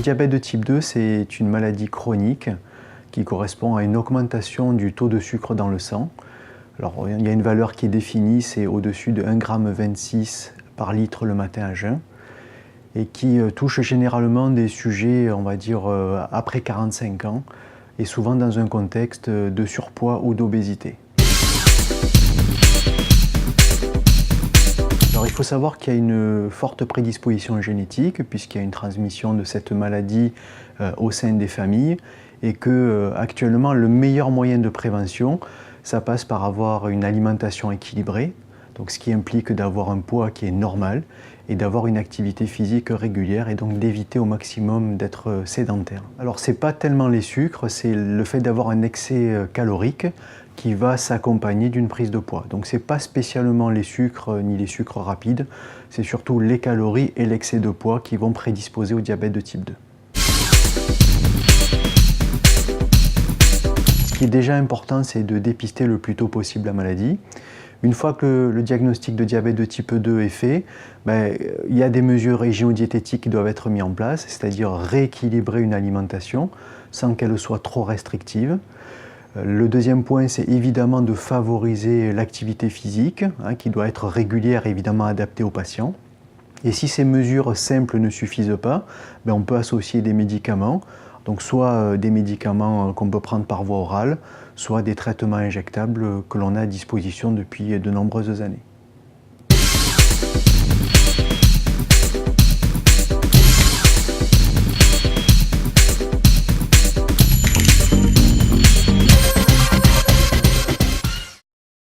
diabète de type 2, c'est une maladie chronique qui correspond à une augmentation du taux de sucre dans le sang. Alors, il y a une valeur qui est définie, c'est au-dessus de 1,26 g par litre le matin à jeun, et qui touche généralement des sujets, on va dire, après 45 ans, et souvent dans un contexte de surpoids ou d'obésité. Alors, il faut savoir qu'il y a une forte prédisposition génétique, puisqu'il y a une transmission de cette maladie au sein des familles, et que actuellement le meilleur moyen de prévention, ça passe par avoir une alimentation équilibrée, donc ce qui implique d'avoir un poids qui est normal et d'avoir une activité physique régulière, et donc d'éviter au maximum d'être sédentaire. Alors c'est pas tellement les sucres, c'est le fait d'avoir un excès calorique qui va s'accompagner d'une prise de poids. Donc c'est pas spécialement les sucres ni les sucres rapides, c'est surtout les calories et l'excès de poids qui vont prédisposer au diabète de type 2. Ce qui est déjà important, c'est de dépister le plus tôt possible la maladie. Une fois que le diagnostic de diabète de type 2 est fait, il y a des mesures hygiéno-diététiques qui doivent être mises en place, c'est-à-dire rééquilibrer une alimentation sans qu'elle soit trop restrictive. Le deuxième point, c'est évidemment de favoriser l'activité physique, qui doit être régulière et évidemment adaptée aux patients. Et si ces mesures simples ne suffisent pas, on peut associer des médicaments, donc soit des médicaments qu'on peut prendre par voie orale, soit des traitements injectables que l'on a à disposition depuis de nombreuses années.